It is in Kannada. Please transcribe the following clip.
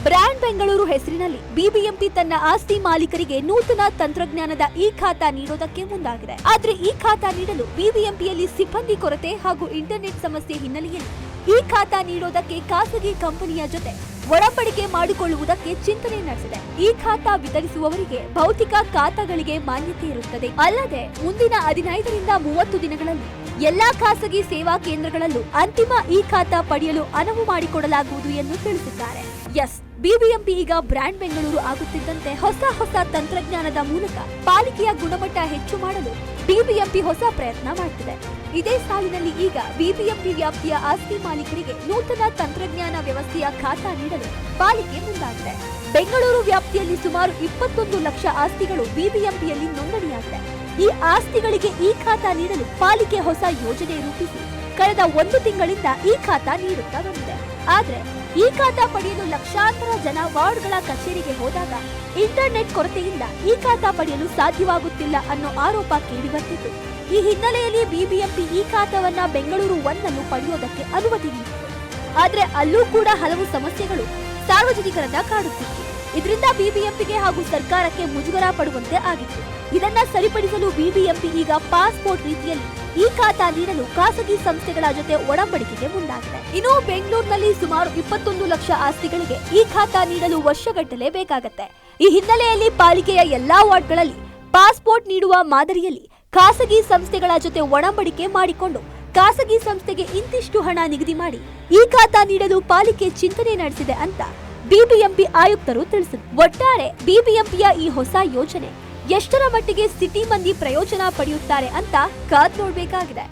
ಬ್ರ್ಯಾಂಡ್ ಬೆಂಗಳೂರು ಹೆಸರಿನಲ್ಲಿ ಬಿಬಿಎಂಪಿ ತನ್ನ ಆಸ್ತಿ ಮಾಲೀಕರಿಗೆ ನೂತನ ತಂತ್ರಜ್ಞಾನದ ಇ ಖಾತಾ ನೀಡೋದಕ್ಕೆ ಮುಂದಾಗಿದೆ. ಆದ್ರೆ ಈ ಖಾತಾ ನೀಡಲು ಬಿಬಿಎಂಪಿಯಲ್ಲಿ ಸಿಬ್ಬಂದಿ ಕೊರತೆ ಹಾಗೂ ಇಂಟರ್ನೆಟ್ ಸಮಸ್ಯೆ ಹಿನ್ನೆಲೆಯಲ್ಲಿ ಈ ಖಾತಾ ನೀಡೋದಕ್ಕೆ ಖಾಸಗಿ ಕಂಪನಿಯ ಜೊತೆ ಒಡಂಬಡಿಕೆ ಮಾಡಿಕೊಳ್ಳುವುದಕ್ಕೆ ಚಿಂತನೆ ನಡೆಸಿದೆ. ಈ ಖಾತಾ ವಿತರಿಸುವವರಿಗೆ ಭೌತಿಕ ಖಾತಾಗಳಿಗೆ ಮಾನ್ಯತೆ ಇರುತ್ತದೆ. ಅಲ್ಲದೆ ಮುಂದಿನ 15 ರಿಂದ 30 ದಿನಗಳಲ್ಲಿ ಎಲ್ಲಾ ಖಾಸಗಿ ಸೇವಾ ಕೇಂದ್ರಗಳಲ್ಲೂ ಅಂತಿಮ ಇ ಖಾತಾ ಪಡೆಯಲು ಅನುವು ಮಾಡಿಕೊಡಲಾಗುವುದು ಎಂದು ತಿಳಿಸಿದ್ದಾರೆ. ಎಸ್, ಬಿಬಿಎಂಪಿ ಈಗ ಬ್ರ್ಯಾಂಡ್ ಬೆಂಗಳೂರು ಆಗುತ್ತಿದ್ದಂತೆ ಹೊಸ ತಂತ್ರಜ್ಞಾನದ ಮೂಲಕ ಪಾಲಿಕೆಯ ಗುಣಮಟ್ಟ ಹೆಚ್ಚು ಮಾಡಲು ಬಿಬಿಎಂಪಿ ಹೊಸ ಪ್ರಯತ್ನ ಮಾಡುತ್ತಿದೆ. ಇದೇ ಸಾಲಿನಲ್ಲಿ ಈಗ ಬಿಬಿಎಂಪಿ ವ್ಯಾಪ್ತಿಯ ಆಸ್ತಿ ಮಾಲೀಕರಿಗೆ ನೂತನ ತಂತ್ರಜ್ಞಾನ ವ್ಯವಸ್ಥೆಯ ಖಾತಾ ನೀಡಲು ಪಾಲಿಕೆ ಮುಂದಾಗಿದೆ. ಬೆಂಗಳೂರು ವ್ಯಾಪ್ತಿಯಲ್ಲಿ ಸುಮಾರು 21 ಲಕ್ಷ ಆಸ್ತಿಗಳು ಬಿಬಿಎಂಪಿಯಲ್ಲಿ ನೋಂದಣಿಯಾಗಿದೆ. ಈ ಆಸ್ತಿಗಳಿಗೆ ಈ ಖಾತಾ ನೀಡಲು ಪಾಲಿಕೆ ಹೊಸ ಯೋಜನೆ ರೂಪಿಸಿ ಕಳೆದ 1 ತಿಂಗಳಿಂದ ಈ ಖಾತಾ ನೀಡುತ್ತಾ ಬಂದಿದೆ. ಆದ್ರೆ ಈ ಖಾತಾ ಪಡೆಯಲು ಲಕ್ಷಾಂತರ ಜನ ವಾರ್ಡ್ಗಳ ಕಚೇರಿಗೆ ಹೋದಾಗ ಇಂಟರ್ನೆಟ್ ಕೊರತೆಯಿಂದ ಈ ಖಾತಾ ಪಡೆಯಲು ಸಾಧ್ಯವಾಗುತ್ತಿಲ್ಲ ಅನ್ನೋ ಆರೋಪ ಕೇಳಿಬರ್ತಿತ್ತು. ಈ ಹಿನ್ನೆಲೆಯಲ್ಲಿ ಬಿಬಿಎಂಪಿ ಈ ಖಾತಾವನ್ನ ಬೆಂಗಳೂರು 1 ನಲ್ಲೂ ಪಡೆಯೋದಕ್ಕೆ ಅನುಮತಿ ನೀಡಿತು. ಆದ್ರೆ ಅಲ್ಲೂ ಕೂಡ ಹಲವು ಸಮಸ್ಯೆಗಳು ಸಾರ್ವಜನಿಕರನ್ನ ಕಾಡುತ್ತಿತ್ತು. ಇದರಿಂದ ಬಿಬಿಎಂಪಿಗೆ ಹಾಗೂ ಸರ್ಕಾರಕ್ಕೆ ಮುಜುಗರ ಪಡುವಂತೆ ಆಗಿತ್ತು. ಇದನ್ನ ಸರಿಪಡಿಸಲು ಬಿಬಿಎಂಪಿ ಈಗ ಪಾಸ್ಪೋರ್ಟ್ ರೀತಿಯಲ್ಲಿ ಈ ಖಾತಾ ನೀಡಲು ಖಾಸಗಿ ಸಂಸ್ಥೆಗಳ ಜೊತೆ ಒಡಂಬಡಿಕೆಗೆ ಮುಂದಾಗಿದೆ. ಇನ್ನು ಬೆಂಗಳೂರಿನಲ್ಲಿ ಸುಮಾರು 21 ಲಕ್ಷ ಆಸ್ತಿಗಳಿಗೆ ಈ ಖಾತಾ ನೀಡಲು ವರ್ಷಗಟ್ಟಲೆ ಬೇಕಾಗುತ್ತೆ. ಈ ಹಿನ್ನೆಲೆಯಲ್ಲಿ ಪಾಲಿಕೆಯ ಎಲ್ಲಾ ವಾರ್ಡ್ಗಳಲ್ಲಿ ಪಾಸ್ಪೋರ್ಟ್ ನೀಡುವ ಮಾದರಿಯಲ್ಲಿ ಖಾಸಗಿ ಸಂಸ್ಥೆಗಳ ಜೊತೆ ಒಡಂಬಡಿಕೆ ಮಾಡಿಕೊಂಡು ಖಾಸಗಿ ಸಂಸ್ಥೆಗೆ ಇಂತಿಷ್ಟು ಹಣ ನಿಗದಿ ಮಾಡಿ ಈ ಖಾತಾ ನೀಡಲು ಪಾಲಿಕೆ ಚಿಂತನೆ ನಡೆಸಿದೆ ಅಂತ ಬಿಬಿಎಂಪಿ ಆಯುಕ್ತರು ತಿಳಿಸಿದರು. ಒಟ್ಟಾರೆ ಬಿಬಿಎಂಪಿಯ ಈ ಹೊಸ ಯೋಜನೆ ಎಷ್ಟರ ಮಟ್ಟಿಗೆ ಸಿಟಿ ಮಂದಿ ಪ್ರಯೋಜನ ಪಡೆಯುತ್ತಾರೆ ಅಂತ ಕಾದ್ ನೋಡಬೇಕಾಗಿದೆ.